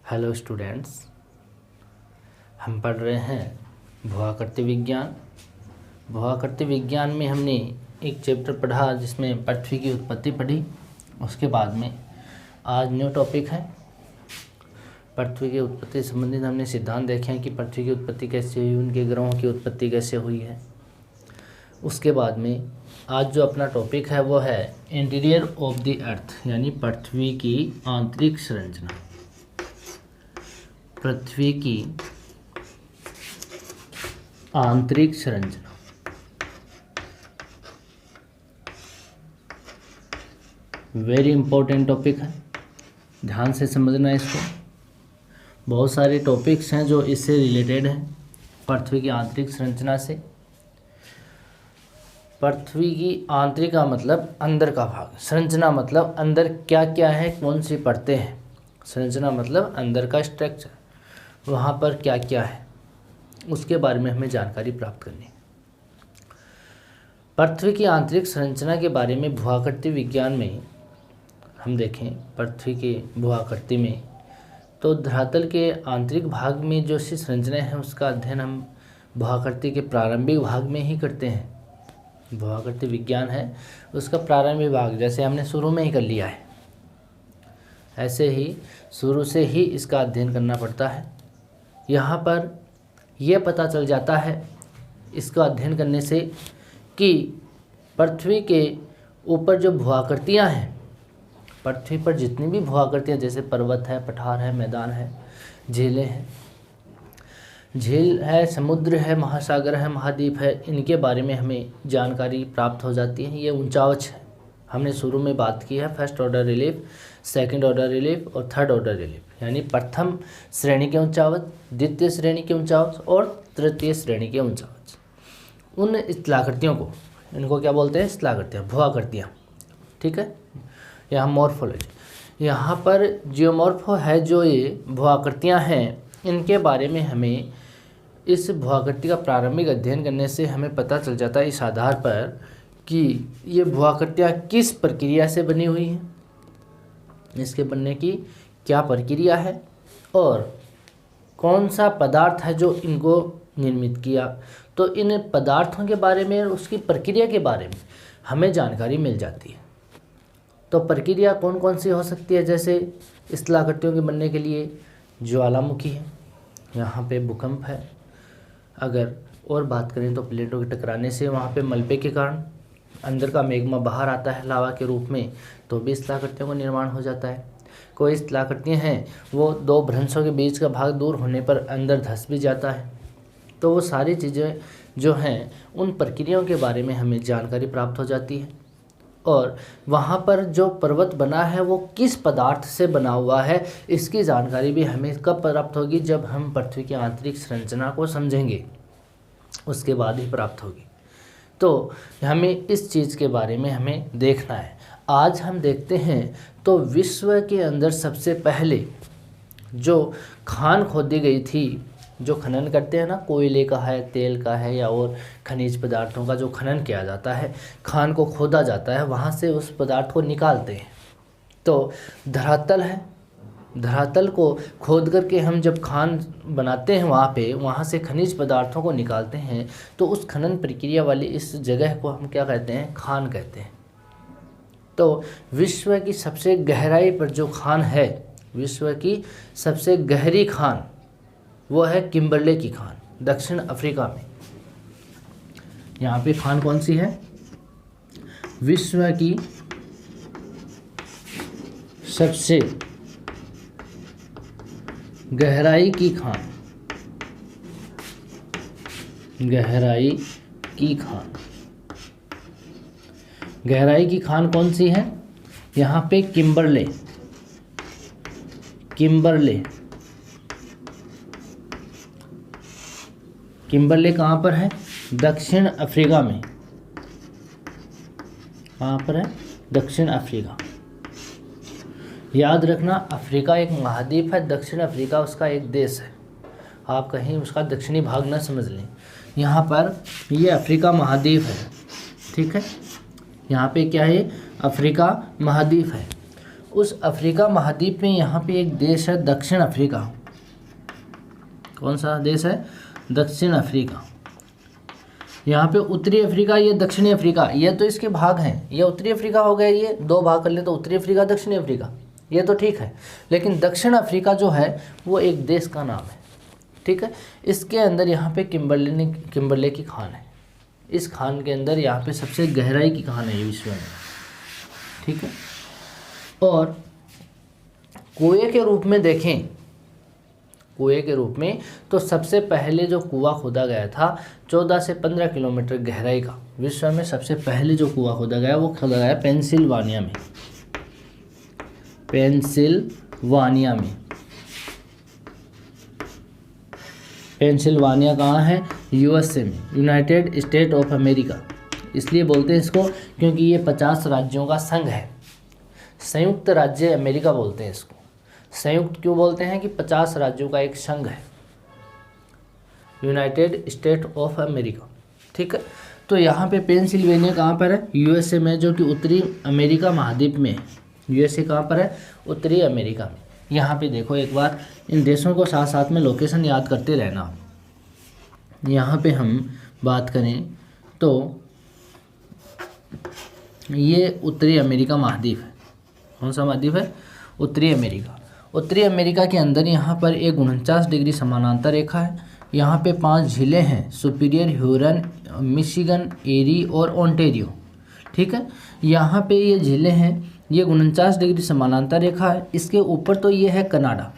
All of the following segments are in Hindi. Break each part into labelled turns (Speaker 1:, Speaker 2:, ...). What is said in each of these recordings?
Speaker 1: हेलो स्टूडेंट्स, हम पढ़ रहे हैं भूआकृति विज्ञान। भूआकृति विज्ञान में हमने एक चैप्टर पढ़ा जिसमें पृथ्वी की उत्पत्ति पढ़ी। उसके बाद में आज न्यू टॉपिक है पृथ्वी की उत्पत्ति से संबंधित। हमने सिद्धांत देखे हैं कि पृथ्वी की उत्पत्ति कैसे हुई, उनके ग्रहों की उत्पत्ति कैसे हुई है। उसके बाद में आज जो अपना टॉपिक है वो है इंटीरियर ऑफ द अर्थ, यानी पृथ्वी की आंतरिक संरचना। पृथ्वी की आंतरिक संरचना वेरी इंपॉर्टेंट टॉपिक है, ध्यान से समझना इसको। बहुत सारे टॉपिक्स हैं जो इससे रिलेटेड हैं, पृथ्वी की आंतरिक संरचना से। पृथ्वी की आंतरिक का मतलब अंदर का भाग, संरचना मतलब अंदर क्या क्या है, कौन सी परतें हैं। संरचना मतलब अंदर का स्ट्रक्चर, वहाँ पर क्या क्या है, उसके बारे में हमें जानकारी प्राप्त करनी है। पृथ्वी की आंतरिक संरचना के बारे में भूआकृति विज्ञान में हम देखें, पृथ्वी के भूआकृति में तो धरातल के आंतरिक भाग में जो सी संरचना है उसका अध्ययन हम भूआकृति के प्रारंभिक भाग में ही करते हैं। भूआकृति विज्ञान है उसका प्रारंभिक भाग, जैसे हमने शुरू में ही कर लिया है, ऐसे ही शुरू से ही इसका अध्ययन करना पड़ता है। यहाँ पर यह पता चल जाता है इसका अध्ययन करने से कि पृथ्वी के ऊपर जो भूआकृतियाँ हैं, पृथ्वी पर जितनी भी भूआकृतियाँ, जैसे पर्वत है, पठार है, मैदान है, झीलें हैं, झील है, समुद्र है, महासागर है, महाद्वीप है, इनके बारे में हमें जानकारी प्राप्त हो जाती है। ये ऊंचावच है, हमने शुरू में बात की है। First order relief, second order relief और थर्ड ऑर्डर रिलीफ, यानी प्रथम श्रेणी के ऊंचावच, द्वितीय श्रेणी के ऊंचावच और तृतीय श्रेणी के ऊंचावच। उन स्थलाकृतियों को, इनको क्या बोलते हैं? स्थलाकृतियाँ, भूआकृतियाँ। ठीक है, यहाँ मॉर्फोलॉजी, यहाँ पर जियोमॉर्फो है जो ये भूआकृतियाँ हैं, इनके बारे में हमें इस भूआकृति का प्रारंभिक अध्ययन करने से हमें पता चल जाता है इस आधार पर कि ये भूआकृतियाँ किस प्रक्रिया से बनी हुई हैं, इसके बनने की क्या प्रक्रिया है और कौन सा पदार्थ है जो इनको निर्मित किया। तो इन पदार्थों के बारे में और उसकी प्रक्रिया के बारे में हमें जानकारी मिल जाती है। तो प्रक्रिया कौन कौन सी हो सकती है? जैसे स्थलाकृतियों के बनने के लिए ज्वालामुखी है, यहाँ पे भूकंप है। अगर और बात करें तो प्लेटों के टकराने से वहाँ पे मलबे के कारण अंदर का मैग्मा बाहर आता है लावा के रूप में, तो भी स्थलाकृतियों का निर्माण हो जाता है। कोई स्थलाकृतियाँ हैं वो दो भ्रंशों के बीच का भाग दूर होने पर अंदर धंस भी जाता है। तो वो सारी चीज़ें जो हैं उन प्रक्रियाओं के बारे में हमें जानकारी प्राप्त हो जाती है। और वहाँ पर जो पर्वत बना है वो किस पदार्थ से बना हुआ है, इसकी जानकारी भी हमें कब प्राप्त होगी? जब हम पृथ्वी की आंतरिक संरचना को समझेंगे, उसके बाद ही प्राप्त होगी। तो हमें इस चीज़ के बारे में हमें देखना है। आज हम देखते हैं तो विश्व के अंदर सबसे पहले जो खान खोदी गई थी, जो खनन करते हैं ना, कोयले का है, तेल का है या और खनिज पदार्थों का जो खनन किया जाता है, खान को खोदा जाता है, वहाँ से उस पदार्थ को निकालते हैं। तो धरातल है, धरातल को खोद करके हम जब खान बनाते हैं वहाँ से खनिज पदार्थों को निकालते हैं, तो उस खनन प्रक्रिया वाली इस जगह को हम क्या कहते हैं? खान कहते हैं। तो विश्व की सबसे गहराई पर जो खान है, विश्व की सबसे गहरी खान वो है किम्बरले की खान, दक्षिण अफ्रीका में। यहाँ पे खान कौन सी है? विश्व की सबसे गहराई की खान, गहराई की खान, गहराई की खान कौन सी है? यहाँ पे किम्बरले, किम्बरले, किम्बरले कहाँ पर है? दक्षिण अफ्रीका में। कहाँ पर है? दक्षिण अफ्रीका। याद रखना, अफ्रीका एक महाद्वीप है, दक्षिण अफ्रीका उसका एक देश है। आप कहीं उसका दक्षिणी भाग न समझ लें। यहाँ पर ये अफ्रीका महाद्वीप है। ठीक है, यहाँ पे क्या है? अफ्रीका महाद्वीप है। उस अफ्रीका महाद्वीप में यहाँ पे एक देश है दक्षिण अफ्रीका। कौन सा देश है? दक्षिण अफ्रीका। यहाँ पे उत्तरी अफ्रीका, ये दक्षिणी अफ्रीका, ये तो इसके भाग हैं। ये उत्तरी अफ्रीका हो गया, ये दो भाग कर ले तो उत्तरी अफ्रीका दक्षिणी अफ्रीका, ये तो ठीक है। लेकिन दक्षिण अफ्रीका जो है वो एक देश का नाम है, ठीक है। इसके अंदर यहाँ पे किम्बरले की खान है। इस खान के अंदर यहाँ पे सबसे गहराई की खान है ये विश्व में, ठीक है। और कुएं के रूप में देखें, कुएं के रूप में तो सबसे पहले जो कुआं खोदा गया था 14 से 15 किलोमीटर गहराई का, विश्व में सबसे पहले जो कुआं खोदा गया वो खोदा गया पेंसिल्वानिया में। पेंसिल्वानिया में, पेंसिल्वानिया कहाँ है? यूएसए में, यूनाइटेड स्टेट ऑफ अमेरिका। इसलिए बोलते हैं इसको क्योंकि ये 50 राज्यों का संघ है। संयुक्त राज्य अमेरिका बोलते हैं इसको। संयुक्त क्यों बोलते हैं? कि 50 राज्यों का एक संघ है, यूनाइटेड स्टेट ऑफ अमेरिका, ठीक है। तो यहाँ पे पेंसिल्वेनिया कहाँ पर है? यूएसए में, जो कि उत्तरी अमेरिका महाद्वीप में है। यूएसए कहाँ पर है? उत्तरी अमेरिका में। यहाँ पे देखो एक बार, इन देशों को साथ साथ में लोकेशन याद करते रहना। यहाँ पे हम बात करें तो ये उत्तरी अमेरिका महाद्वीप है। कौन सा महाद्वीप है? उत्तरी अमेरिका। उत्तरी अमेरिका के अंदर यहाँ पर एक 49 डिग्री समानांतर रेखा है। यहाँ पे 5 झीलें हैं, सुपीरियर, ह्यूरन, मिशिगन, एरी और ओंटेरियो, ठीक है। यहाँ पे ये झीलें हैं, ये 49 डिग्री समानांतर रेखा है। इसके ऊपर तो ये है कनाडा।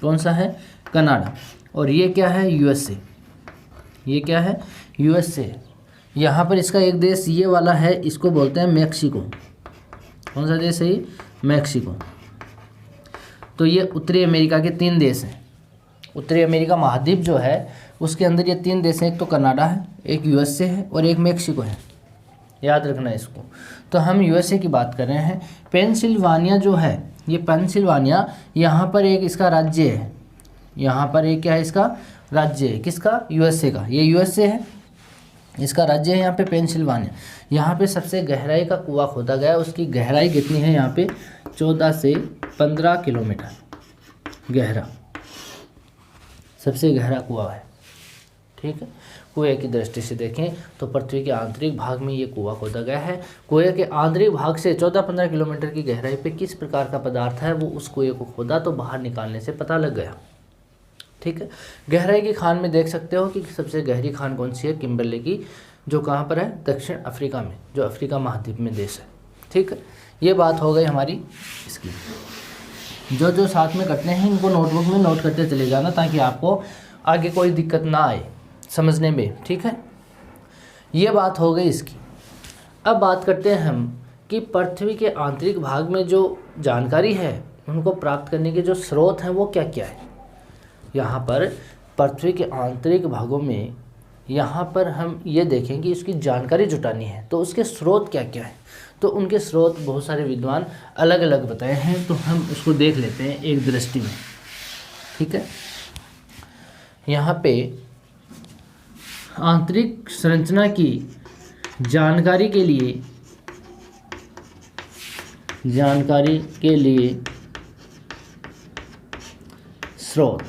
Speaker 1: कौन सा है? कनाडा। और ये क्या है? यूएसए। ये क्या है? यूएसए। यहाँ पर इसका एक देश ये वाला है, इसको बोलते हैं मैक्सिको। कौन सा देश है ये? मैक्सिको। तो ये उत्तरी अमेरिका के 3 देश हैं। उत्तरी अमेरिका महाद्वीप जो है उसके अंदर ये 3 देश हैं, एक तो कनाडा है, एक यूएसए है और एक मैक्सिको है। याद रखना इसको। तो हम यूएसए की बात कर रहे हैं। पेंसिल्वानिया जो है, ये पेंसिल्वानिया यहाँ पर एक इसका राज्य है। यहाँ पर एक क्या है? इसका राज्य है। किसका? यूएसए का। ये यूएसए है, इसका राज्य है यहाँ पे पेंसिल्वानिया। यहाँ पे सबसे गहराई का कुआं खोदा गया, उसकी गहराई कितनी है? यहाँ पे 14 से 15 किलोमीटर गहरा सबसे गहरा कुआं है, ठीक है। कुएं की दृष्टि से देखें तो पृथ्वी के आंतरिक भाग में ये कुआं खोदा गया है। कुएं के आंतरिक भाग से 14-15 किलोमीटर की गहराई पे किस प्रकार का पदार्थ है वो उस कुएं को खोदा तो बाहर निकालने से पता लग गया, ठीक है। गहराई की खान में देख सकते हो कि सबसे गहरी खान कौन सी है? किम्बरले की, जो कहाँ पर है? दक्षिण अफ्रीका में, जो अफ्रीका महाद्वीप में देश है, ठीक है। ये बात हो गई हमारी इसकी। जो जो साथ में करते हैं इनको नोटबुक में नोट करते चले जाना ताकि आपको आगे कोई दिक्कत ना आए समझने में, ठीक है। ये बात हो गई इसकी। अब बात करते हैं हम कि पृथ्वी के आंतरिक भाग में जो जानकारी है उनको प्राप्त करने के जो स्रोत हैं वो क्या क्या है। यहाँ पर पृथ्वी के आंतरिक भागों में यहाँ पर हम ये देखें कि इसकी जानकारी जुटानी है तो उसके स्रोत क्या क्या है। तो उनके स्रोत बहुत सारे विद्वान अलग अलग बताए हैं, तो हम उसको देख लेते हैं एक दृष्टि में, ठीक है। यहाँ पे आंतरिक संरचना की जानकारी के लिए स्रोत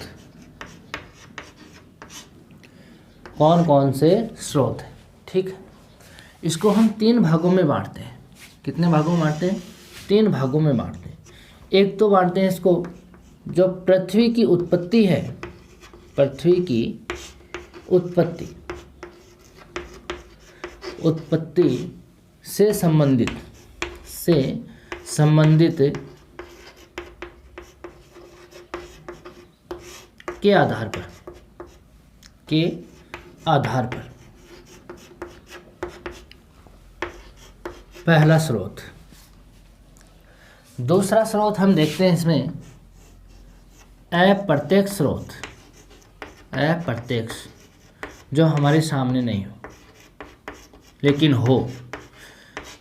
Speaker 1: कौन कौन से स्रोत हैं, ठीक है। इसको हम 3 भागों में बांटते हैं। कितने भागों में बांटते हैं? 3 भागों में बांटते हैं। एक तो बांटते हैं इसको जो पृथ्वी की उत्पत्ति है, पृथ्वी की उत्पत्ति से संबंधित के आधार पर पहला स्रोत। दूसरा स्रोत हम देखते हैं इसमें अप्रत्यक्ष स्रोत, अप्रत्यक्ष जो हमारे सामने नहीं हो लेकिन हो,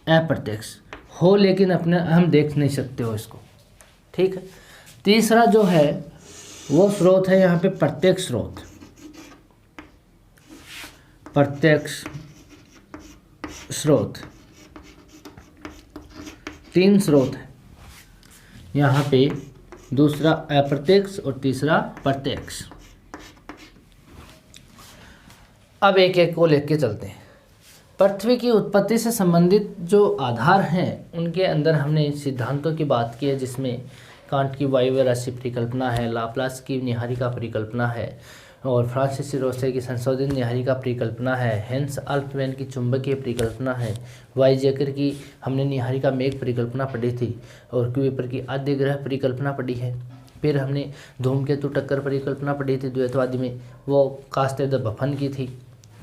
Speaker 1: अप्रत्यक्ष हो लेकिन अपने हम देख नहीं सकते हो इसको, ठीक है। तीसरा जो है वो स्रोत है यहाँ पे प्रत्यक्ष स्रोत, प्रत्यक्ष स्रोत। 3 स्रोत है। यहाँ पे दूसरा अप्रत्यक्ष और तीसरा प्रत्यक्ष। अब एक एक को लेके चलते हैं। पृथ्वी की उत्पत्ति से संबंधित जो आधार हैं उनके अंदर हमने सिद्धांतों की बात की है, जिसमें कांट की वायवीय राशि परिकल्पना है, लाप्लास की निहारिका परिकल्पना है और फ्रांसीसी रोसे की संशोधित निहारिका परिकल्पना है, हेंस अल्पवेन की चुंबकीय परिकल्पना है, वाइजेकर की हमने निहारिका मेघ परिकल्पना पढ़ी थी और क्यूपर की आद्य ग्रह परिकल्पना पढ़ी है। फिर हमने धूमकेतु टक्कर परिकल्पना पढ़ी थी द्वैतवादी में, वो कास्टे द बफन की थी।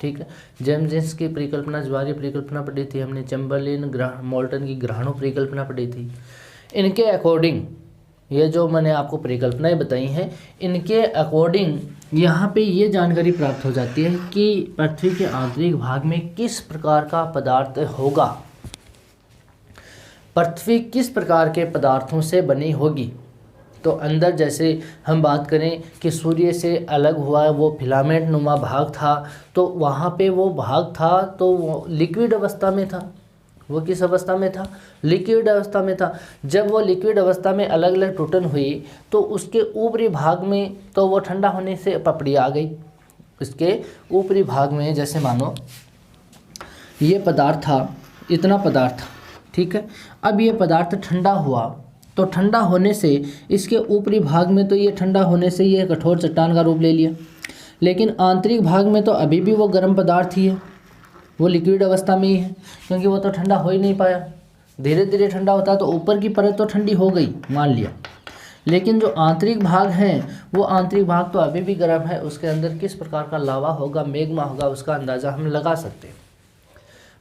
Speaker 1: ठीक है, जेम्स की परिकल्पना ज्वारीय परिकल्पना पढ़ी थी हमने, चैम्बरलेन मोल्टन की ग्रहणों परिकल्पना पढ़ी थी। इनके अकॉर्डिंग ये जो मैंने आपको परिकल्पनाएं बताई हैं, इनके अकॉर्डिंग यहाँ पे ये जानकारी प्राप्त हो जाती है कि पृथ्वी के आंतरिक भाग में किस प्रकार का पदार्थ होगा, पृथ्वी किस प्रकार के पदार्थों से बनी होगी। तो अंदर जैसे हम बात करें कि सूर्य से अलग हुआ वो फिलामेंट नुमा भाग था, तो वहाँ पे वो भाग था तो वो लिक्विड अवस्था में था। वो किस अवस्था में था? लिक्विड अवस्था में था। जब वो लिक्विड अवस्था में अलग अलग टूटन हुई तो उसके ऊपरी भाग में तो वो ठंडा होने से पपड़ी आ गई। इसके ऊपरी भाग में जैसे मानो ये पदार्थ था, इतना पदार्थ, ठीक है। अब ये पदार्थ ठंडा हुआ तो ठंडा होने से इसके ऊपरी भाग में तो ये ठंडा होने से ये कठोर चट्टान का रूप ले लिया, लेकिन आंतरिक भाग में तो अभी भी वो गर्म पदार्थ ही है, वो लिक्विड अवस्था में ही है, क्योंकि वो तो ठंडा हो ही नहीं पाया। धीरे धीरे ठंडा होता है तो ऊपर की परत तो ठंडी हो गई मान लिया, लेकिन जो आंतरिक भाग है वो आंतरिक भाग तो अभी भी गर्म है। उसके अंदर किस प्रकार का लावा होगा, मैग्मा होगा, उसका अंदाज़ा हम लगा सकते हैं।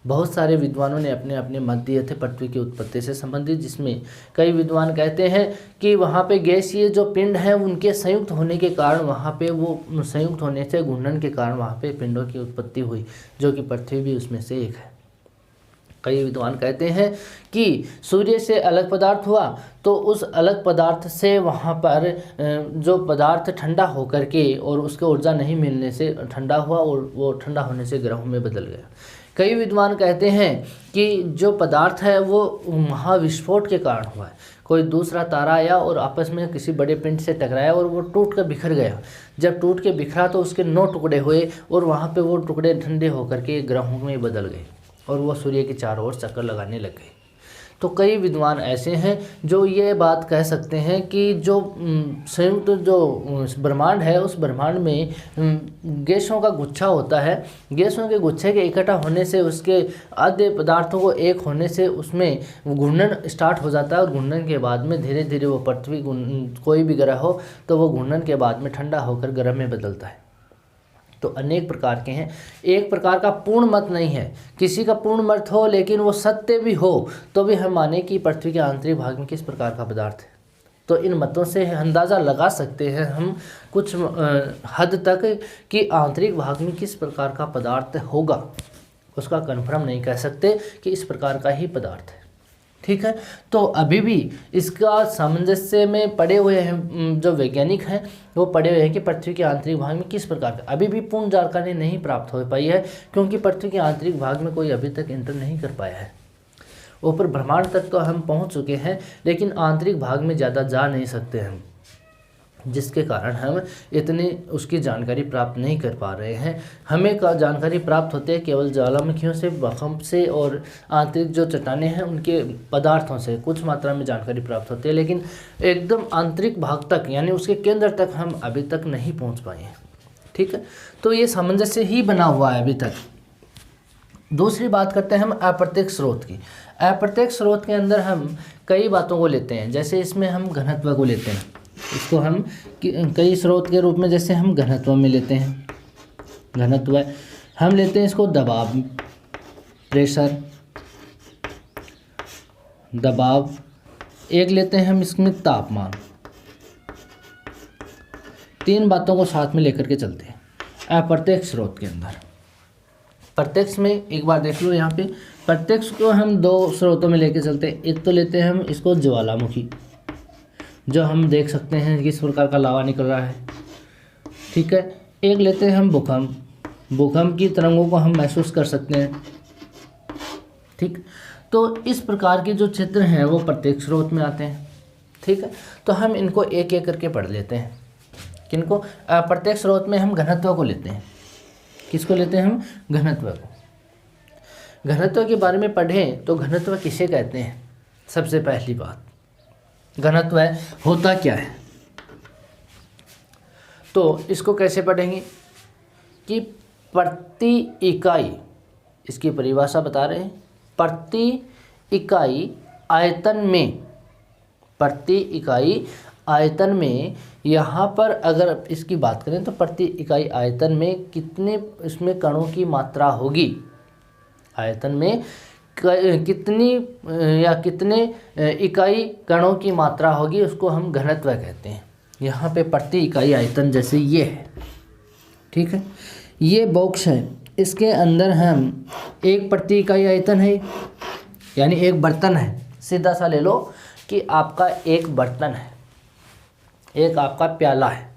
Speaker 1: बहुत सारे विद्वानों ने अपने अपने मत दिए थे पृथ्वी की उत्पत्ति से संबंधित, जिसमें कई विद्वान कहते हैं कि वहाँ पे गैसीय जो पिंड हैं उनके संयुक्त होने के कारण वहाँ पे वो संयुक्त होने से घूर्णन के कारण वहाँ पे पिंडों की उत्पत्ति हुई, जो कि पृथ्वी भी उसमें से एक है। कई विद्वान कहते हैं कि सूर्य से अलग पदार्थ हुआ तो उस अलग पदार्थ से वहाँ पर जो पदार्थ ठंडा होकर के और उसके ऊर्जा नहीं मिलने से ठंडा हुआ और वो ठंडा होने से ग्रहों में बदल गया। कई विद्वान कहते हैं कि जो पदार्थ है वो महाविस्फोट के कारण हुआ है। कोई दूसरा तारा आया और आपस में किसी बड़े पिंड से टकराया और वो टूट कर बिखर गया। जब टूट के बिखरा तो उसके 9 टुकड़े हुए और वहाँ पे वो टुकड़े ठंडे होकर के ग्रहों में बदल गए और वो सूर्य के चारों ओर चक्कर लगाने लग गए। तो कई विद्वान ऐसे हैं जो ये बात कह सकते हैं कि जो संयुक्त जो ब्रह्मांड है उस ब्रह्मांड में गैसों का गुच्छा होता है। गैसों के गुच्छे के इकट्ठा होने से उसके आधे पदार्थों को एक होने से उसमें घूर्णन स्टार्ट हो जाता है और घूर्णन के बाद में धीरे धीरे वो पृथ्वी कोई भी ग्रह हो तो वो घूर्णन के बाद में ठंडा होकर गर्म में बदलता है। तो अनेक प्रकार के हैं, एक प्रकार का पूर्ण मत नहीं है। किसी का पूर्ण मत हो लेकिन वो सत्य भी हो तो भी हम माने कि पृथ्वी के आंतरिक भाग में किस प्रकार का पदार्थ है। तो इन मतों से अंदाज़ा लगा सकते हैं हम कुछ हद तक कि आंतरिक भाग में किस प्रकार का पदार्थ होगा। उसका कन्फर्म नहीं कह सकते कि इस प्रकार का ही पदार्थ है। ठीक है, तो अभी भी इसका सामंजस्य में पड़े हुए हैं जो वैज्ञानिक हैं वो पड़े हुए हैं कि पृथ्वी के आंतरिक भाग में किस प्रकार का, अभी भी पूर्ण जानकारी नहीं प्राप्त हो पाई है, क्योंकि पृथ्वी के आंतरिक भाग में कोई अभी तक एंटर नहीं कर पाया है। ऊपर ब्रह्मांड तक तो हम पहुंच चुके हैं लेकिन आंतरिक भाग में ज़्यादा जा नहीं सकते हम, जिसके कारण हम इतनी उसकी जानकारी प्राप्त नहीं कर पा रहे हैं। हमें का जानकारी प्राप्त होती है केवल ज्वालामुखियों से, भूकंप से और आंतरिक जो चट्टानें हैं उनके पदार्थों से कुछ मात्रा में जानकारी प्राप्त होती है, लेकिन एकदम आंतरिक भाग तक यानी उसके केंद्र तक हम अभी तक नहीं पहुंच पाए हैं। ठीक है, तो ये सामंजस्य ही बना हुआ है अभी तक। दूसरी बात करते हैं हम अप्रत्यक्ष स्रोत की। अप्रत्यक्ष स्रोत के अंदर हम कई बातों को लेते हैं, जैसे इसमें हम घनत्व को लेते हैं, इसको हम कई स्रोत के रूप में जैसे हम घनत्व में लेते हैं। घनत्व हम लेते हैं इसको दबाव, प्रेशर, दबाव, एक लेते हैं हम इसमें तापमान। 3 बातों को साथ में लेकर के चलते हैं अप्रत्यक्ष स्रोत के अंदर। प्रत्यक्ष में एक बार देख लो, यहाँ पे प्रत्यक्ष को हम 2 स्रोतों में लेके चलते हैं। एक तो लेते हैं हम इसको ज्वालामुखी, जो हम देख सकते हैं किस प्रकार का लावा निकल रहा है। ठीक है, एक लेते हैं हम भूकंप, भूकंप की तरंगों को हम महसूस कर सकते हैं। ठीक, तो इस प्रकार के जो क्षेत्र हैं वो प्रत्यक्ष स्रोत में आते हैं। ठीक है, तो हम इनको एक एक करके पढ़ लेते हैं। किनको? प्रत्येक स्रोत में हम घनत्व को लेते हैं। किसको लेते हैं हम? घनत्व को। घनत्व के बारे में पढ़ें तो घनत्व किसे कहते हैं? सबसे पहली बात, घनत्व होता क्या है? तो इसको कैसे पढ़ेंगे कि प्रति इकाई, इसकी परिभाषा बता रहे हैं, प्रति इकाई आयतन में, प्रति इकाई आयतन में, यहाँ पर अगर इसकी बात करें तो प्रति इकाई आयतन में कितने इसमें कणों की मात्रा होगी, आयतन में कितनी या कितने इकाई कणों की मात्रा होगी, उसको हम घनत्व कहते हैं। यहाँ पे प्रति इकाई आयतन जैसे ये है, ठीक है, ये बॉक्स है, इसके अंदर हम एक प्रति इकाई आयतन है, यानी एक बर्तन है। सीधा सा ले लो कि आपका एक बर्तन है, एक आपका प्याला है,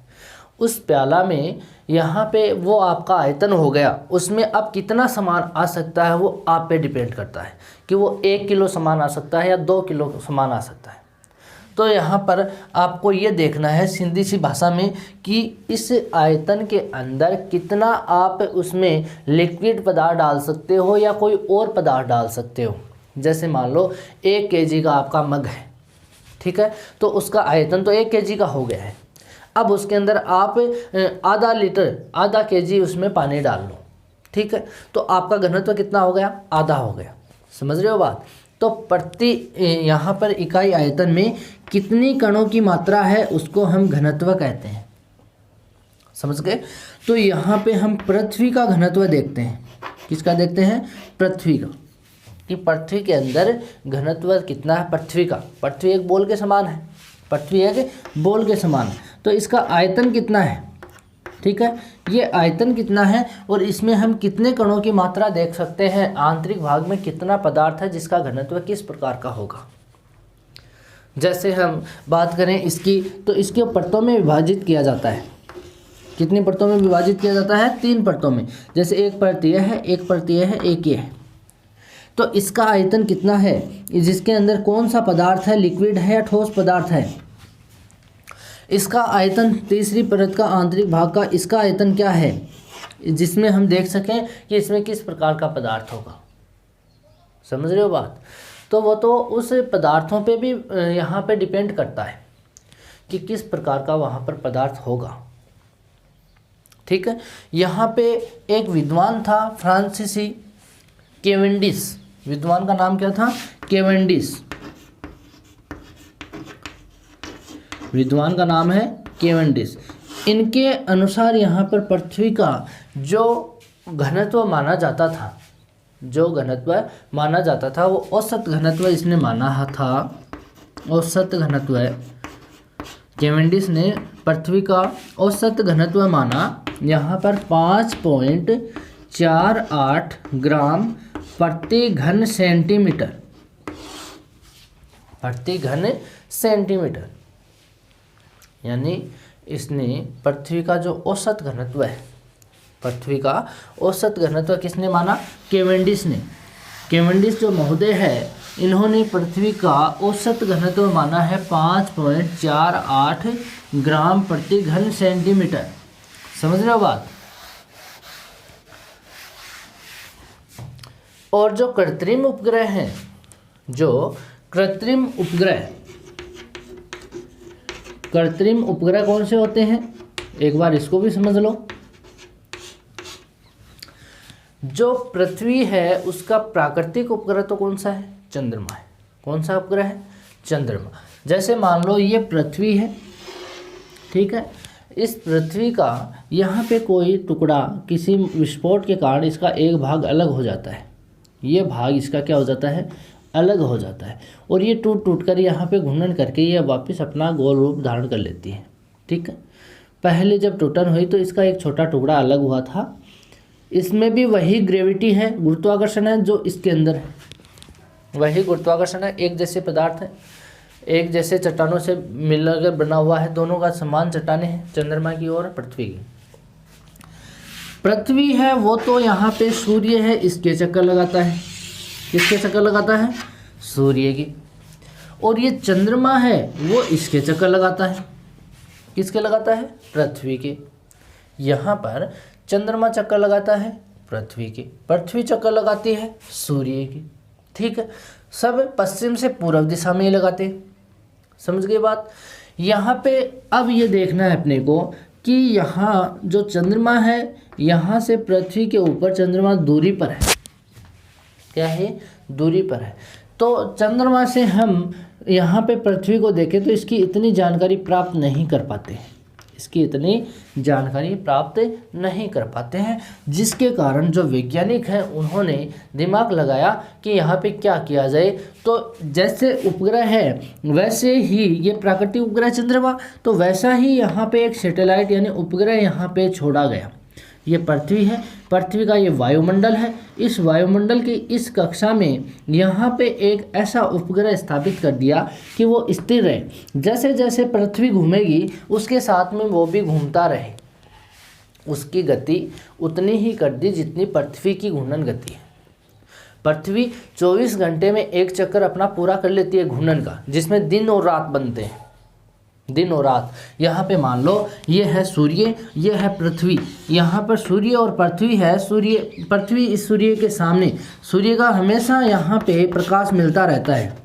Speaker 1: उस प्याला में यहाँ पे वो आपका आयतन हो गया, उसमें अब कितना सामान आ सकता है वो आप पे डिपेंड करता है कि वो 1 किलो सामान आ सकता है या 2 किलो सामान आ सकता है। तो यहाँ पर आपको ये देखना है सीधी सी भाषा में कि इस आयतन के अंदर कितना आप उसमें लिक्विड पदार्थ डाल सकते हो या कोई और पदार्थ डाल सकते हो। जैसे मान लो 1 केजी का आपका मग है, ठीक है, तो उसका आयतन तो 1 केजी का हो गया है। अब उसके अंदर आप आधा लीटर, आधा केजी उसमें पानी डाल लो, ठीक है, तो आपका घनत्व कितना हो गया? आधा हो गया। समझ रहे हो बात? तो प्रति यहाँ पर इकाई आयतन में कितनी कणों की मात्रा है उसको हम घनत्व कहते हैं। समझ गए? तो यहाँ पे हम पृथ्वी का घनत्व देखते हैं। किसका देखते हैं? पृथ्वी का, कि पृथ्वी के अंदर घनत्व कितना है पृथ्वी का। पृथ्वी एक बॉल के समान है, पृथ्वी एक बॉल के समान है, तो इसका आयतन कितना है, ठीक है, ये आयतन कितना है और इसमें हम कितने कणों की मात्रा देख सकते हैं, आंतरिक भाग में कितना पदार्थ है जिसका घनत्व किस प्रकार का होगा। जैसे हम बात करें इसकी, तो इसके परतों में विभाजित किया जाता है। कितनी परतों में विभाजित किया जाता है? 3 परतों में। जैसे एक परत यह है, एक परत यह है, एक ये है। तो इसका आयतन कितना है, जिसके अंदर कौन सा पदार्थ है, लिक्विड है या ठोस पदार्थ है। इसका आयतन तीसरी परत का आंतरिक भाग का, इसका आयतन क्या है, जिसमें हम देख सकें कि इसमें किस प्रकार का पदार्थ होगा। समझ रहे हो बात? तो वो तो उस पदार्थों पे भी यहाँ पे डिपेंड करता है कि किस प्रकार का वहाँ पर पदार्थ होगा। ठीक है, यहाँ पे एक विद्वान था फ्रांसीसी केवेंडिश, विद्वान का नाम क्या था? केवेंडिश। विद्वान का नाम है केवेंडिश। इनके अनुसार यहाँ पर पृथ्वी का जो घनत्व माना जाता था, जो घनत्व माना जाता था वो औसत घनत्व इसने माना था। औसत घनत्व केवेंडिश ने पृथ्वी का औसत घनत्व माना यहाँ पर 5.48 ग्राम प्रति घन सेंटीमीटर, प्रति घन सेंटीमीटर। यानी इसने पृथ्वी का जो औसत घनत्व है, पृथ्वी का औसत घनत्व किसने माना? केवेंडिश ने। केवेंडिश जो महोदय है, इन्होंने पृथ्वी का औसत घनत्व माना है 5.48 ग्राम प्रति घन सेंटीमीटर। समझ रहे हो बात? और जो कृत्रिम उपग्रह हैं, जो कृत्रिम उपग्रह, कृत्रिम उपग्रह कौन से होते हैं, एक बार इसको भी समझ लो। जो पृथ्वी है उसका प्राकृतिक उपग्रह तो कौन सा है? चंद्रमा है। कौन सा उपग्रह है? चंद्रमा। जैसे मान लो ये पृथ्वी है, ठीक है, इस पृथ्वी का यहाँ पे कोई टुकड़ा किसी विस्फोट के कारण इसका एक भाग अलग हो जाता है, ये भाग इसका क्या हो जाता है? अलग हो जाता है, और ये टूट टूट कर यहाँ पे घूर्णन करके ये वापस अपना गोल रूप धारण कर लेती है। ठीक है, पहले जब टूटन हुई तो इसका एक छोटा टुकड़ा अलग हुआ था, इसमें भी वही ग्रेविटी है, गुरुत्वाकर्षण है जो इसके अंदर है, वही गुरुत्वाकर्षण है। एक जैसे पदार्थ है, एक जैसे चट्टानों से मिलकर बना हुआ है, दोनों का समान चट्टानें हैं, चंद्रमा की और पृथ्वी की। पृथ्वी है वो तो यहाँ पे सूर्य है, इसके चक्कर लगाता है। किसके चक्कर लगाता है? सूर्य की। और ये चंद्रमा है वो इसके चक्कर लगाता है। किसके लगाता है? पृथ्वी के। यहाँ पर चंद्रमा चक्कर लगाता है पृथ्वी के, पृथ्वी चक्कर लगाती है सूर्य की। ठीक है, सब पश्चिम से पूर्व दिशा में ही लगाते हैं। समझ गए बात? यहाँ पे अब ये देखना है अपने को कि यहाँ जो चंद्रमा है, यहाँ से पृथ्वी के ऊपर चंद्रमा दूरी पर है। क्या है? दूरी पर है। तो चंद्रमा से हम यहाँ पे पृथ्वी को देखें तो इसकी इतनी जानकारी प्राप्त नहीं कर पाते हैं, इसकी इतनी जानकारी प्राप्त नहीं कर पाते हैं, जिसके कारण जो वैज्ञानिक हैं उन्होंने दिमाग लगाया कि यहाँ पे क्या किया जाए। तो जैसे उपग्रह है वैसे ही ये प्राकृतिक उपग्रह चंद्रमा, तो वैसा ही यहाँ पे एक सैटेलाइट यानी उपग्रह यहाँ पे छोड़ा गया। ये पृथ्वी है, पृथ्वी का ये वायुमंडल है। इस वायुमंडल की इस कक्षा में यहाँ पे एक ऐसा उपग्रह स्थापित कर दिया कि वो स्थिर रहे। जैसे जैसे पृथ्वी घूमेगी उसके साथ में वो भी घूमता रहे, उसकी गति उतनी ही कर दी जितनी पृथ्वी की घूर्णन गति है। पृथ्वी 24 घंटे में एक चक्कर अपना पूरा कर लेती है घूर्णन का, जिसमें दिन और रात बनते हैं, दिन और रात। यहाँ पे मान लो ये है सूर्य, ये है पृथ्वी, यहाँ पर सूर्य और पृथ्वी है। सूर्य, पृथ्वी इस सूर्य के सामने, सूर्य का हमेशा यहाँ पे प्रकाश मिलता रहता है,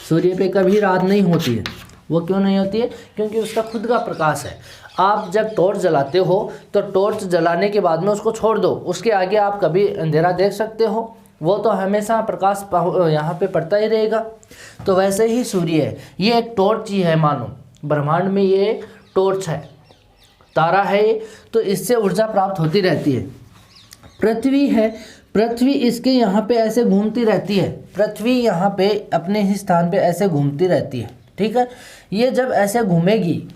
Speaker 1: सूर्य पे कभी रात नहीं होती है। वो क्यों नहीं होती है? क्योंकि उसका खुद का प्रकाश है। आप जब टॉर्च जलाते हो तो टॉर्च जलाने के बाद में उसको छोड़ दो, उसके आगे आप कभी अंधेरा देख सकते हो? वो तो हमेशा प्रकाश यहाँ पे पड़ता ही रहेगा। तो वैसे ही सूर्य है, ये एक टॉर्च ही है, मानो ब्रह्मांड में ये टॉर्च है, तारा है ये, तो इससे ऊर्जा प्राप्त होती रहती है। पृथ्वी है, पृथ्वी इसके यहाँ पे ऐसे घूमती रहती है, पृथ्वी यहाँ पे अपने ही स्थान पे ऐसे घूमती रहती है। ठीक है, ये जब ऐसे घूमेगी,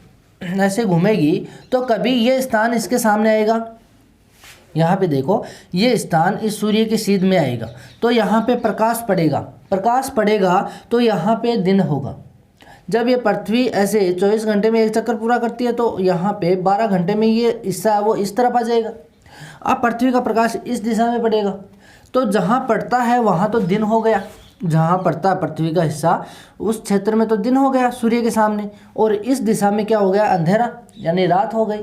Speaker 1: ऐसे घूमेगी तो कभी ये स्थान इसके सामने आएगा। यहाँ पे देखो, ये स्थान इस सूर्य के सीध में आएगा, तो यहाँ पे प्रकाश पड़ेगा, प्रकाश पड़ेगा तो यहाँ पे दिन होगा। जब ये पृथ्वी ऐसे 24 घंटे में एक चक्कर पूरा करती है तो यहाँ पे 12 घंटे में ये हिस्सा वो इस तरफ आ जाएगा। अब पृथ्वी का प्रकाश इस दिशा में पड़ेगा, तो जहाँ पड़ता है वहाँ तो दिन हो गया, जहाँ पड़ता है पृथ्वी का हिस्सा उस क्षेत्र में तो दिन हो गया सूर्य के सामने, और इस दिशा में क्या हो गया? अंधेरा, यानी रात हो गई।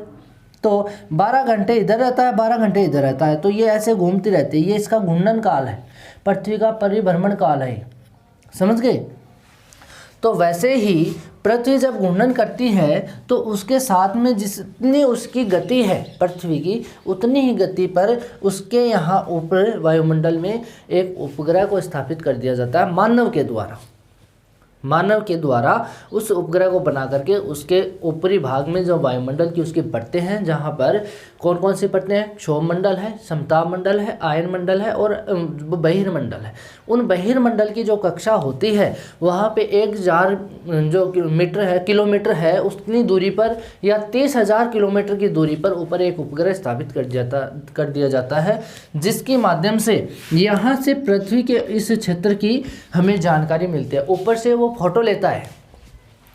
Speaker 1: तो 12 घंटे इधर रहता है, 12 घंटे इधर रहता है, तो ये ऐसे घूमती रहती है। ये इसका घूर्णन काल है, पृथ्वी का परिभ्रमण काल है। समझ गए? तो वैसे ही पृथ्वी जब घूर्णन करती है तो उसके साथ में जितनी उसकी गति है पृथ्वी की, उतनी ही गति पर उसके यहाँ ऊपर वायुमंडल में एक उपग्रह को स्थापित कर दिया जाता है मानव के द्वारा। मानव के द्वारा उस उपग्रह को बना करके उसके ऊपरी भाग में जो वायुमंडल की उसकी परतें हैं, जहाँ पर कौन कौन सी परतें हैं? क्षोभमंडल है, समताप मंडल है, आयन मंडल है और बहिर्मंडल है। उन बहिर्मंडल की जो कक्षा होती है वहाँ पे 1000 जो मीटर है, किलोमीटर है, उतनी दूरी पर या 30,000 किलोमीटर की दूरी पर ऊपर एक उपग्रह स्थापित कर दिया जाता है, जिसके माध्यम से यहाँ से पृथ्वी के इस क्षेत्र की हमें जानकारी मिलती है। ऊपर से वो फोटो लेता है,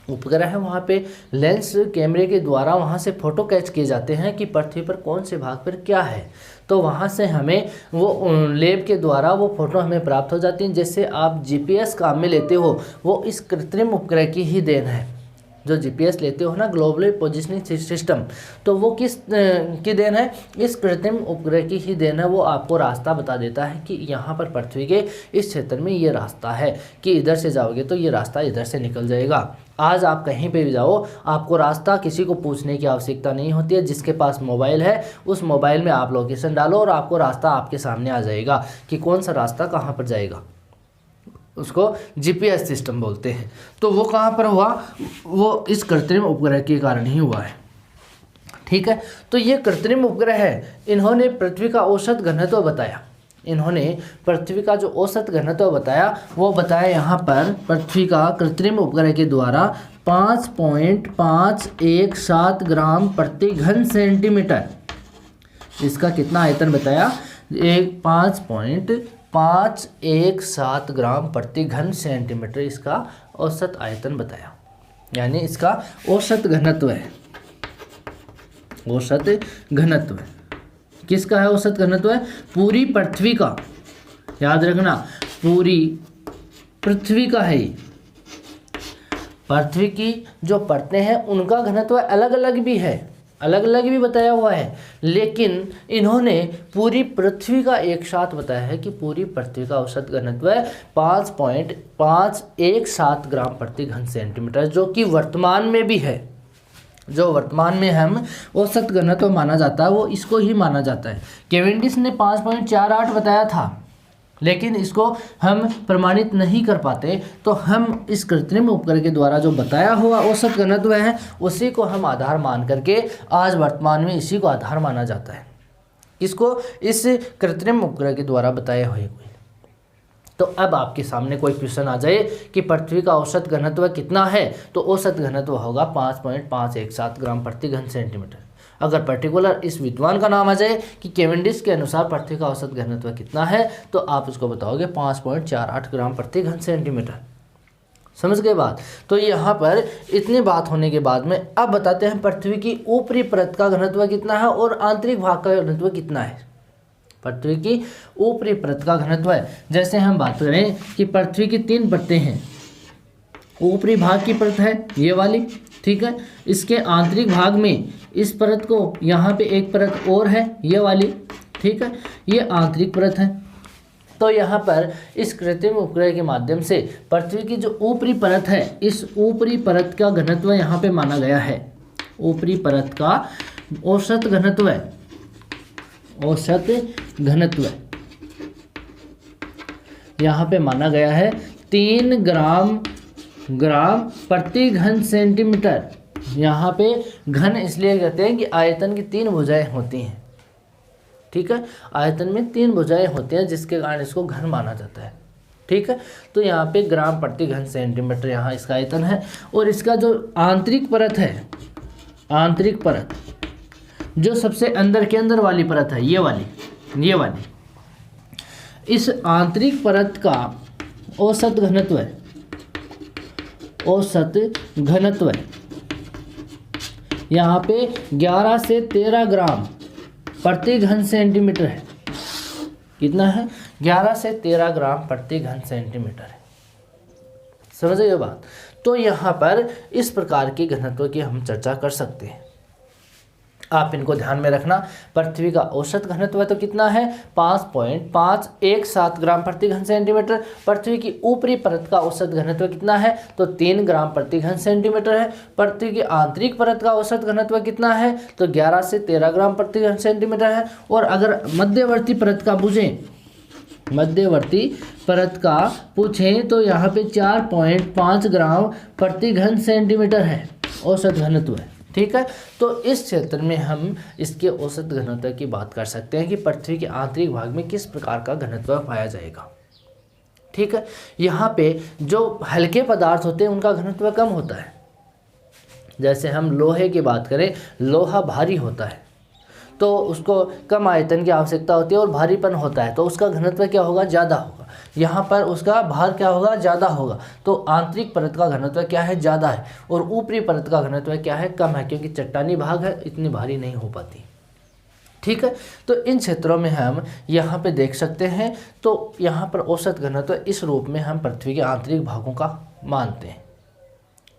Speaker 1: उपग्रह है, वहाँ पे लेंस कैमरे के द्वारा वहाँ से फ़ोटो कैच किए जाते हैं कि पृथ्वी पर कौन से भाग पर क्या है। तो वहाँ से हमें वो लैब के द्वारा वो फ़ोटो हमें प्राप्त हो जाती हैं। जैसे आप जीपीएस काम में लेते हो, वो इस कृत्रिम उपग्रह की ही देन है। जो जीपीएस लेते हो ना, ग्लोबल पोजिशनिंग सिस्टम, तो वो किस की देन है? इस कृत्रिम उपग्रह की ही देन है। वो आपको रास्ता बता देता है कि यहाँ पर पृथ्वी के इस क्षेत्र में ये रास्ता है, कि इधर से जाओगे तो ये रास्ता इधर से निकल जाएगा। आज आप कहीं पे भी जाओ, आपको रास्ता किसी को पूछने की आवश्यकता नहीं होती है। जिसके पास मोबाइल है उस मोबाइल में आप लोकेशन डालो और आपको रास्ता आपके सामने आ जाएगा कि कौन सा रास्ता कहाँ पर जाएगा। उसको जीपीएस सिस्टम बोलते हैं। तो वो कहाँ पर हुआ? वो इस कृत्रिम उपग्रह के कारण ही हुआ है। ठीक है, तो ये कृत्रिम उपग्रह है, इन्होंने पृथ्वी का औसत घनत्व बताया। इन्होंने पृथ्वी का जो औसत घनत्व बताया वो बताया यहाँ पर पृथ्वी का कृत्रिम उपग्रह के द्वारा 5.517 ग्राम प्रति घन सेंटीमीटर। इसका कितना आयतन बताया? 5.517 ग्राम प्रति घन सेंटीमीटर इसका औसत आयतन बताया, यानी इसका औसत घनत्व है। औसत घनत्व किसका है? औसत घनत्व है पूरी पृथ्वी का। याद रखना, पूरी पृथ्वी का है। पृथ्वी की जो परतें हैं उनका घनत्व अलग अलग भी है, अलग अलग भी बताया हुआ है, लेकिन इन्होंने पूरी पृथ्वी का एक साथ बताया है कि पूरी पृथ्वी का औसत घनत्व 5.517 ग्राम प्रति घन सेंटीमीटर, जो कि वर्तमान में भी है। जो वर्तमान में हम औसत घनत्व माना जाता है वो इसको ही माना जाता है। केवेंडिश ने 5.48 बताया था, लेकिन इसको हम प्रमाणित नहीं कर पाते, तो हम इस कृत्रिम उपग्रह के द्वारा जो बताया हुआ औसत घनत्व है उसी को हम आधार मान करके आज वर्तमान में इसी को आधार माना जाता है, इसको इस कृत्रिम उपग्रह के द्वारा बताए हुए। तो अब आपके सामने कोई क्वेश्चन आ जाए कि पृथ्वी का औसत घनत्व कितना है, तो औसत घनत्व होगा 5.517 ग्राम प्रति घन सेंटीमीटर। अगर पर्टिकुलर इस विद्वान का नाम आ जाए कि केवेंडिश के अनुसार पृथ्वी का औसत घनत्व कितना है, तो आप उसको बताओगे 5.48 ग्राम प्रति घन सेंटीमीटर। समझ गए बात। तो यहाँ पर इतनी बात होने के बाद में अब बताते हैं पृथ्वी की ऊपरी परत का घनत्व कितना है और आंतरिक भाग का घनत्व कितना है। पृथ्वी की ऊपरी परत का घनत्व है, जैसे हम बात करें कि पृथ्वी की 3 परतें हैं। ऊपरी भाग की परत है ये वाली, ठीक है। इसके आंतरिक भाग में इस परत को यहाँ पे एक परत और है ये वाली, ठीक है, ये आंतरिक परत है। तो यहाँ पर इस कृत्रिम उपग्रह के माध्यम से पृथ्वी की जो ऊपरी परत है, इस ऊपरी परत का घनत्व यहाँ पे माना गया है। ऊपरी परत का औसत घनत्व है, औसत घनत्व यहाँ पे माना गया है 3 ग्राम प्रति घन सेंटीमीटर। यहाँ पे घन इसलिए कहते हैं कि आयतन की 3 भुजाएं होती हैं, ठीक है। आयतन में 3 भुजाएं होती हैं जिसके कारण इसको घन माना जाता है, ठीक है। तो यहाँ पे ग्राम प्रति घन सेंटीमीटर यहाँ इसका आयतन है। और इसका जो आंतरिक परत है, आंतरिक परत जो सबसे अंदर के अंदर वाली परत है ये वाली, इस आंतरिक परत का औसत घनत्व है, औसत घनत्व यहाँ पे 11 से 13 ग्राम प्रति घन सेंटीमीटर है। कितना है? 11 से 13 ग्राम प्रति घन सेंटीमीटर है। समझ गए बात। तो यहाँ पर इस प्रकार की घनत्व की हम चर्चा कर सकते हैं। आप इनको ध्यान में रखना। पृथ्वी का औसत घनत्व तो कितना है? 5.517 ग्राम प्रति घन सेंटीमीटर। पृथ्वी की ऊपरी परत का औसत घनत्व कितना है? तो 3 ग्राम प्रति घन सेंटीमीटर है। पृथ्वी की आंतरिक परत का औसत घनत्व कितना है? तो 11 से 13 ग्राम प्रति घन सेंटीमीटर है। और अगर मध्यवर्ती परत का पूछें, मध्यवर्ती परत का पूछें तो यहाँ पे 4.5 ग्राम प्रति घन सेंटीमीटर है औसत घनत्व है। ठीक है, तो इस क्षेत्र में हम इसके औसत घनत्व की बात कर सकते हैं कि पृथ्वी के आंतरिक भाग में किस प्रकार का घनत्व पाया जाएगा। ठीक है, यहाँ पे जो हल्के पदार्थ होते हैं उनका घनत्व कम होता है। जैसे हम लोहे की बात करें, लोहा भारी होता है तो उसको कम आयतन की आवश्यकता होती है और भारीपन होता है तो उसका घनत्व क्या होगा? ज़्यादा होगा। यहाँ पर उसका भार क्या होगा? ज़्यादा होगा। तो आंतरिक परत का घनत्व क्या है? ज़्यादा है। और ऊपरी परत का घनत्व क्या है? कम है, क्योंकि चट्टानी भाग है, इतनी भारी नहीं हो पाती। ठीक है, तो इन क्षेत्रों में हम यहाँ पे देख सकते हैं। तो यहाँ पर औसत घनत्व इस रूप में हम पृथ्वी के आंतरिक भागों का मानते हैं।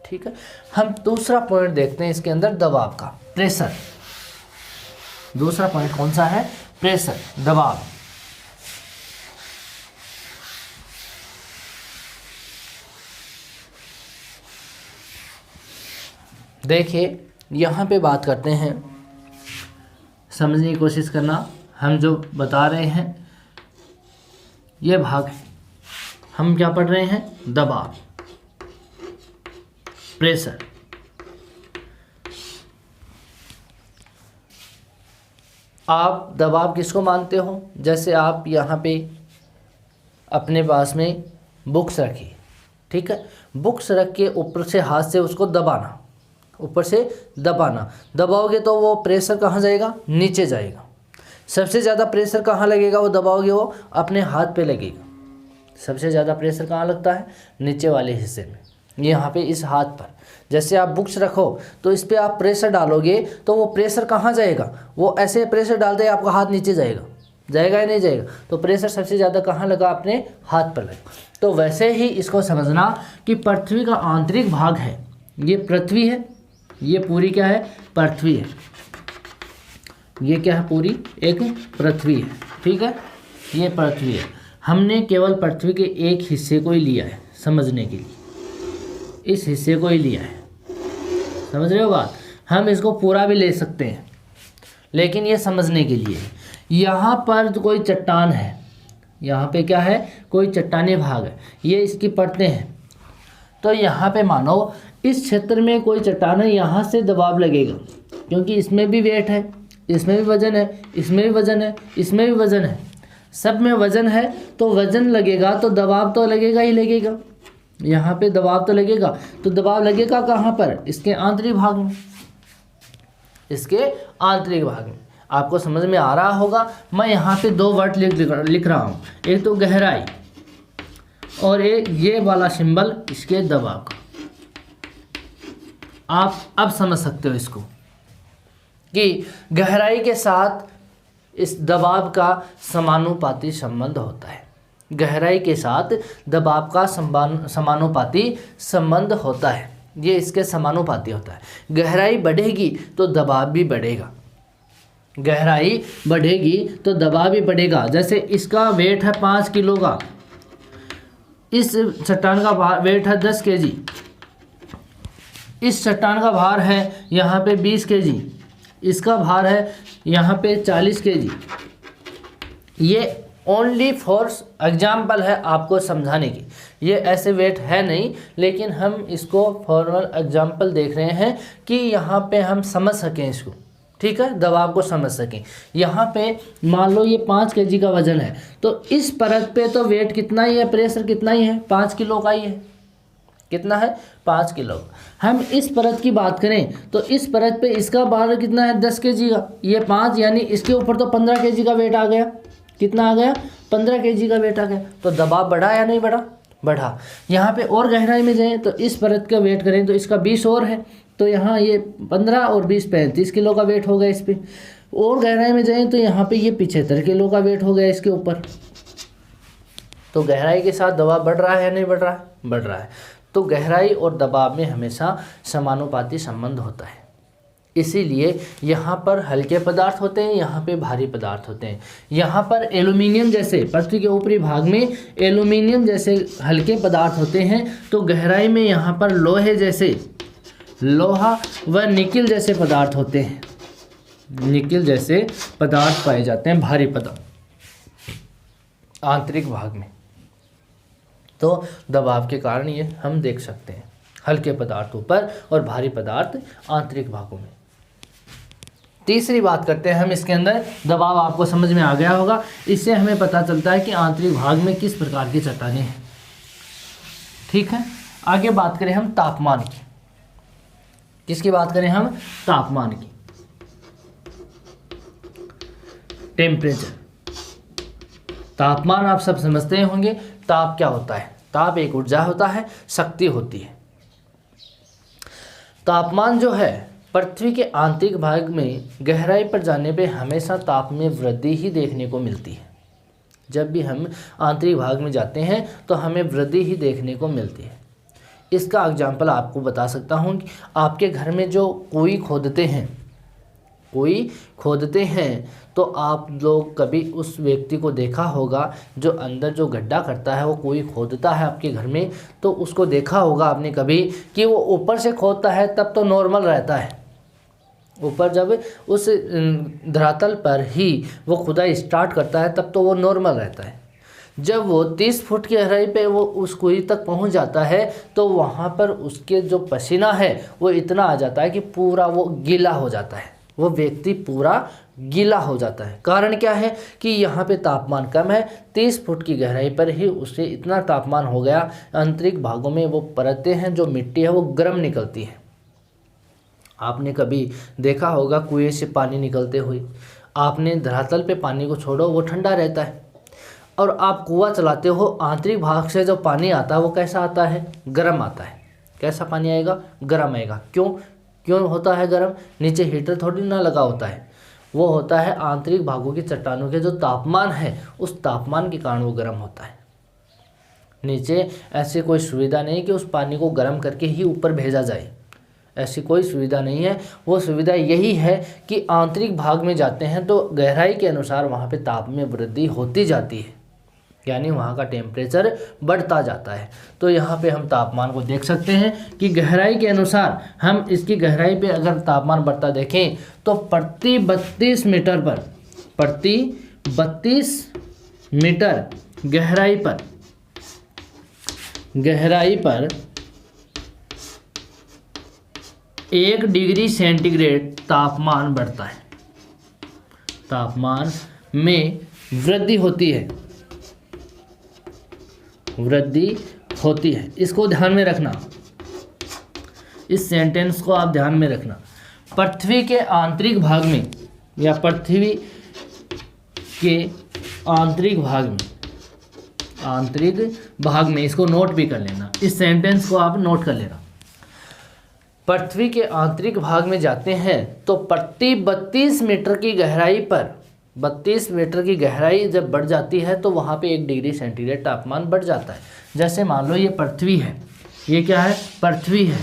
Speaker 1: ठीक है, हम दूसरा पॉइंट देखते हैं इसके अंदर, दबाव का, प्रेशर। दूसरा पॉइंट कौन सा है? प्रेशर, दबाव। देखिए यहाँ पे बात करते हैं, समझने की कोशिश करना। हम जो बता रहे हैं ये भाग है, हम क्या पढ़ रहे हैं? दबाव, प्रेशर। आप दबाव किसको मानते हो? जैसे आप यहाँ पे अपने पास में बुक्स रखी, ठीक है, बुक्स रख के ऊपर से हाथ से उसको दबाना, ऊपर से दबाना। दबाओगे तो वो प्रेशर कहाँ जाएगा? नीचे जाएगा। सबसे ज़्यादा प्रेशर कहाँ लगेगा? वो दबाओगे वो अपने हाथ पे लगेगा। सबसे ज़्यादा प्रेशर कहाँ लगता है? नीचे वाले हिस्से में, यहाँ पे इस हाथ पर। जैसे आप बुक्स रखो तो इस पर आप प्रेशर डालोगे तो वो प्रेशर कहाँ जाएगा? वो ऐसे प्रेशर डालते ही आपका हाथ नीचे जाएगा। जाएगा या नहीं जाएगा? तो प्रेशर सबसे ज़्यादा कहाँ लगा? अपने हाथ पर लगा। तो वैसे ही इसको समझना कि पृथ्वी का आंतरिक भाग है, ये पृथ्वी है, ये पूरी क्या है? पृथ्वी है। ये क्या है? पूरी एक पृथ्वी है, ठीक है, ये पृथ्वी है। हमने केवल पृथ्वी के एक हिस्से को ही लिया है समझने के लिए, इस हिस्से को ही लिया है, समझ रहे हो बात? हम इसको पूरा भी ले सकते हैं, लेकिन ये समझने के लिए। यहाँ पर कोई चट्टान है, यहाँ पे क्या है? कोई चट्टानी भाग है, ये इसकी परतें हैं। तो यहाँ पे मानो इस क्षेत्र में कोई चट्टान है, यहाँ से दबाव लगेगा, क्योंकि इसमें भी वेट है, इसमें भी वजन है, इसमें भी वजन है, इसमें भी वजन है, सब में वजन है। तो वजन लगेगा तो दबाव तो लगेगा ही लगेगा, यहाँ पे दबाव तो लगेगा। तो दबाव लगेगा कहाँ पर? इसके आंतरिक भाग में, इसके आंतरिक भाग में। आपको समझ में आ रहा होगा। मैं यहाँ पे दो वर्ड लिख रहा हूँ, एक तो गहराई और एक ये वाला सिंबल इसके दबाव का। आप अब समझ सकते हो इसको कि गहराई के साथ इस दबाव का समानुपाती संबंध होता है। गहराई के साथ दबाव का समानुपाती संबंध होता है, ये इसके समानुपाती होता है। गहराई बढ़ेगी तो दबाव भी बढ़ेगा, गहराई बढ़ेगी तो दबाव भी बढ़ेगा। जैसे इसका वेट है 5 किलो का, इस चट्टान का वेट है 10 kg, इस चट्टान का भार है यहाँ पे 20 kg, इसका भार है यहाँ पे 40 kg। ये ओनली फॉर एग्जाम्पल है आपको समझाने की, ये ऐसे वेट है नहीं, लेकिन हम इसको फॉर्मल एग्जाम्पल देख रहे हैं कि यहाँ पे हम समझ सकें इसको, ठीक है, दबाव को समझ सकें। यहाँ पे मान लो ये 5 kg का वजन है, तो इस परत पे तो वेट कितना ही है, प्रेशर कितना ही है, 5 किलो का ही है। कितना है? 5 किलो। हम इस परत की बात करें तो इस परत पे इसका भार कितना है? 10 kg का, ये 5, यानी इसके ऊपर तो 15 kg का वेट आ गया। कितना आ गया? 15 kg का वेट आ गया। तो दबाव बढ़ा या नहीं बढ़ा? बढ़ा। यहाँ पे और गहराई में जाएँ तो इस परत का वेट करें तो इसका 20 और है, तो यहाँ ये 15 और 20 35 किलो का वेट हो गया इस पर। और गहराई में जाएँ तो यहाँ पे ये 75 किलो का वेट हो गया इसके ऊपर। तो गहराई के साथ दबाव बढ़ रहा है या नहीं बढ़ रहा है? बढ़ रहा है। तो गहराई और दबाव में हमेशा समानुपाती संबंध होता है। इसीलिए यहाँ पर हल्के पदार्थ होते हैं, यहाँ पे भारी पदार्थ होते हैं। यहाँ पर एल्यूमिनियम जैसे पृथ्वी के ऊपरी भाग में एल्यूमिनियम जैसे हल्के पदार्थ होते हैं, तो गहराई में यहाँ पर लोहे जैसे, लोहा व निकिल जैसे पदार्थ होते हैं। निकिल जैसे पदार्थ पाए जाते हैं, भारी पदार्थ आंतरिक भाग में। तो दबाव के कारण ये हम देख सकते हैं, हल्के पदार्थ ऊपर और भारी पदार्थ आंतरिक भागों में। तीसरी बात करते हैं हम इसके अंदर, दबाव आपको समझ में आ गया होगा। इससे हमें पता चलता है कि आंतरिक भाग में किस प्रकार की चट्टानें हैं, ठीक है। आगे बात करें हम तापमान की। किसकी बात करें हम? तापमान की। टेम्परेचर, तापमान आप सब समझते होंगे। ताप क्या होता है? ताप एक ऊर्जा होता है, शक्ति होती है। तापमान जो है पृथ्वी के आंतरिक भाग में गहराई पर जाने पे हमेशा ताप में वृद्धि ही देखने को मिलती है। जब भी हम आंतरिक भाग में जाते हैं तो हमें वृद्धि ही देखने को मिलती है। इसका एग्जाम्पल आपको बता सकता हूँ कि आपके घर में जो कुएं खोदते हैं तो आप लोग कभी उस व्यक्ति को देखा होगा जो अंदर जो गड्ढा करता है, वो कुएं खोदता है आपके घर में, तो उसको देखा होगा आपने कभी कि वो ऊपर से खोदता है तब तो नॉर्मल रहता है। ऊपर जब उस धरातल पर ही वो खुदाई स्टार्ट करता है तब तो वो नॉर्मल रहता है। जब वो 30 फुट की गहराई पे वो उस कुएं तक पहुंच जाता है तो वहाँ पर उसके जो पसीना है वो इतना आ जाता है कि पूरा वो गीला हो जाता है, वो व्यक्ति पूरा गीला हो जाता है। कारण क्या है कि यहाँ पे तापमान कम है, 30 फुट की गहराई पर ही उससे इतना तापमान हो गया। आंतरिक भागों में वो परतें हैं, जो मिट्टी है वो गर्म निकलती है। आपने कभी देखा होगा कुएं से पानी निकलते हुए, आपने धरातल पे पानी को छोड़ो वो ठंडा रहता है, और आप कुआं चलाते हो, आंतरिक भाग से जो पानी आता है वो कैसा आता है? गर्म आता है। कैसा पानी आएगा? गर्म आएगा। क्यों होता है गर्म? नीचे हीटर थोड़ी ना लगा होता है, वो होता है आंतरिक भागों की चट्टानों के जो तापमान है उस तापमान के कारण वो गर्म होता है। नीचे ऐसी कोई सुविधा नहीं कि उस पानी को गर्म करके ही ऊपर भेजा जाए, ऐसी कोई सुविधा नहीं है। वो सुविधा यही है कि आंतरिक भाग में जाते हैं तो गहराई के अनुसार वहाँ पे ताप में वृद्धि होती जाती है, यानी वहाँ का टेम्परेचर बढ़ता जाता है। तो यहाँ पे हम तापमान को देख सकते हैं कि गहराई के अनुसार हम इसकी गहराई पे अगर तापमान बढ़ता देखें तो प्रति 32 मीटर गहराई पर 1 डिग्री सेंटीग्रेड तापमान बढ़ता है, तापमान में वृद्धि होती है। इसको ध्यान में रखना, इस सेंटेंस को आप ध्यान में रखना। पृथ्वी के आंतरिक भाग में या पृथ्वी के आंतरिक भाग में इसको नोट भी कर लेना, इस सेंटेंस को आप नोट कर लेना। पृथ्वी के आंतरिक भाग में जाते हैं तो प्रति 32 मीटर की गहराई पर 32 मीटर की गहराई जब बढ़ जाती है तो वहाँ पे 1 डिग्री सेंटीग्रेड तापमान बढ़ जाता है। जैसे मान लो ये पृथ्वी है, ये क्या है, पृथ्वी है,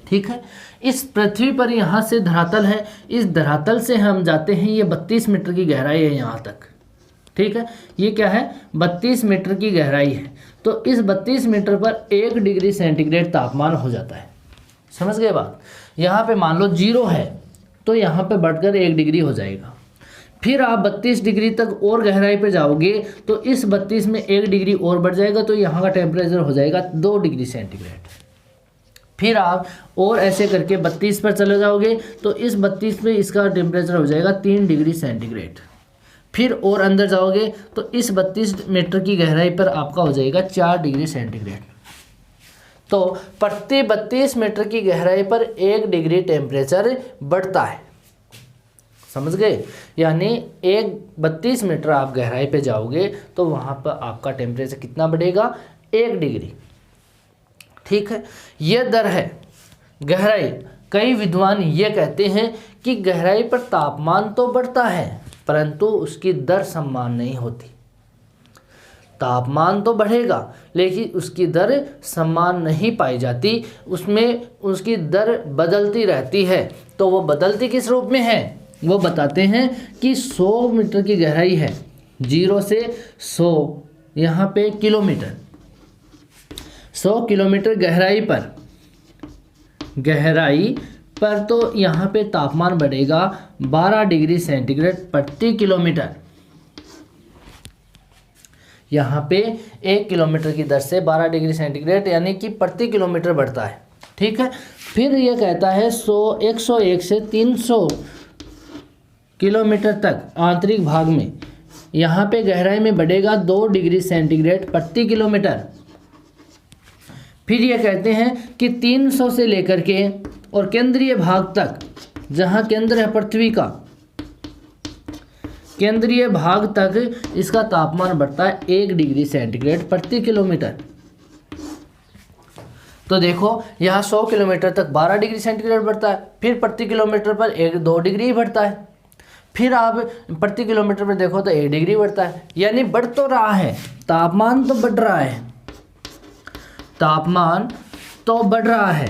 Speaker 1: ठीक है। इस पृथ्वी पर यहाँ से धरातल है, इस धरातल से हम जाते हैं, ये 32 मीटर की गहराई है यहाँ तक, ठीक है। ये क्या है, 32 मीटर की गहराई है। तो इस 32 मीटर पर 1 डिग्री सेंटीग्रेड तापमान हो जाता है। समझ गए बात। यहाँ पे मान लो 0 है तो यहाँ पे बढ़कर 1 डिग्री हो जाएगा। फिर आप 32 डिग्री तक और गहराई पे जाओगे तो इस 32 में 1 डिग्री और बढ़ जाएगा, तो यहाँ का टेम्परेचर हो जाएगा 2 डिग्री सेंटीग्रेड। फिर आप और ऐसे करके 32 पर चले जाओगे तो इस 32 में इसका टेम्परेचर हो जाएगा 3 डिग्री सेंटीग्रेड। फिर और अंदर जाओगे तो इस 32 मीटर की गहराई पर आपका हो जाएगा 4 डिग्री सेंटीग्रेड। तो प्रति 32 मीटर की गहराई पर 1 डिग्री टेम्परेचर बढ़ता है। समझ गए, यानी 32 मीटर आप गहराई पे जाओगे तो वहाँ पर आपका टेम्परेचर कितना बढ़ेगा, 1 डिग्री, ठीक है। ये दर है गहराई। कई विद्वान ये कहते हैं कि गहराई पर तापमान तो बढ़ता है परंतु उसकी दर समान नहीं होती। तापमान तो बढ़ेगा लेकिन उसकी दर समान नहीं पाई जाती, उसमें उसकी दर बदलती रहती है। तो वो बदलती किस रूप में है, वो बताते हैं कि 100 मीटर की गहराई है, 0 से 100 यहाँ पे किलोमीटर, 100 किलोमीटर गहराई पर तो यहाँ पे तापमान बढ़ेगा 12 डिग्री सेंटीग्रेड प्रति किलोमीटर। यहाँ पे 1 किलोमीटर की दर से 12 डिग्री सेंटीग्रेड यानी कि प्रति किलोमीटर बढ़ता है, ठीक है। फिर ये कहता है 101 से 300 किलोमीटर तक आंतरिक भाग में यहाँ पे गहराई में बढ़ेगा 2 डिग्री सेंटीग्रेड प्रति किलोमीटर। फिर ये कहते हैं कि 300 से लेकर के और केंद्रीय भाग तक, जहाँ केंद्र है पृथ्वी का, केंद्रीय भाग तक इसका तापमान बढ़ता है 1 डिग्री सेंटीग्रेड प्रति किलोमीटर। तो देखो यहाँ 100 किलोमीटर तक 12 डिग्री सेंटीग्रेड बढ़ता है, फिर प्रति किलोमीटर पर 1-2 डिग्री बढ़ता है, फिर आप प्रति किलोमीटर पर देखो तो 1 डिग्री बढ़ता है। यानी बढ़ तो रहा है, तापमान तो बढ़ रहा है, तापमान तो बढ़ रहा है,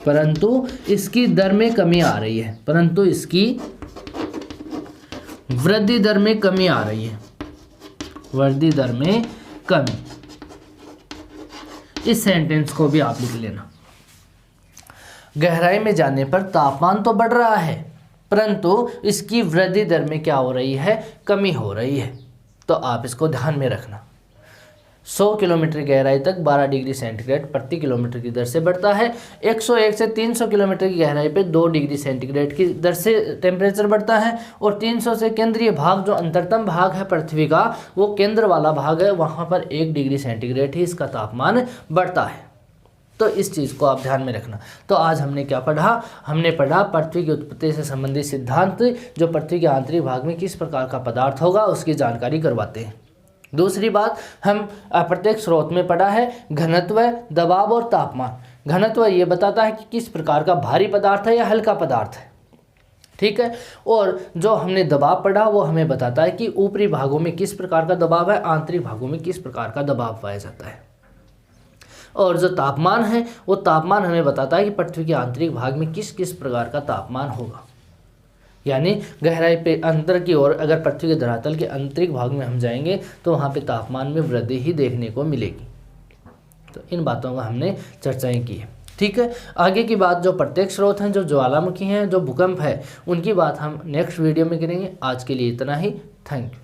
Speaker 1: परंतु इसकी दर में कमी आ रही है, परंतु इसकी वृद्धि दर में कमी आ रही है, वृद्धि दर में कमी। इस सेंटेंस को भी आप लिख लेना। गहराई में जाने पर तापमान तो बढ़ रहा है परंतु इसकी वृद्धि दर में क्या हो रही है, कमी हो रही है। तो आप इसको ध्यान में रखना। 100 किलोमीटर गहराई तक 12 डिग्री सेंटीग्रेड प्रति किलोमीटर की दर से बढ़ता है। 101 से 300 किलोमीटर की गहराई पे 2 डिग्री सेंटीग्रेड की दर से टेम्परेचर बढ़ता है। और 300 से केंद्रीय भाग, जो अंतरतम भाग है पृथ्वी का, वो केंद्र वाला भाग है, वहाँ पर 1 डिग्री सेंटीग्रेड ही इसका तापमान बढ़ता है। तो इस चीज़ को आप ध्यान में रखना। तो आज हमने क्या पढ़ा, हमने पढ़ा पृथ्वी की उत्पत्ति से संबंधित सिद्धांत, जो पृथ्वी के आंतरिक भाग में किस प्रकार का पदार्थ होगा उसकी जानकारी करवाते हैं। दूसरी बात, हम अप्रत्यक्ष स्रोत में पढ़ा है घनत्व, दबाव और तापमान। घनत्व ये बताता है कि किस प्रकार का भारी पदार्थ है या हल्का पदार्थ है, ठीक है। और जो हमने दबाव पढ़ा वो हमें बताता है कि ऊपरी भागों में किस प्रकार का दबाव है, आंतरिक भागों में किस प्रकार का दबाव पाया जाता है। और जो तापमान है वो तापमान हमें बताता है कि पृथ्वी के आंतरिक भाग में किस किस प्रकार का तापमान होगा, यानी गहराई पे अंदर की ओर अगर पृथ्वी के धरातल के आंतरिक भाग में हम जाएंगे तो वहाँ पे तापमान में वृद्धि ही देखने को मिलेगी। तो इन बातों का हमने चर्चाएं की है, ठीक है। आगे की बात जो प्रत्यक्ष स्रोत हैं, जो ज्वालामुखी हैं, जो भूकंप है, उनकी बात हम नेक्स्ट वीडियो में करेंगे। आज के लिए इतना ही। Thank you.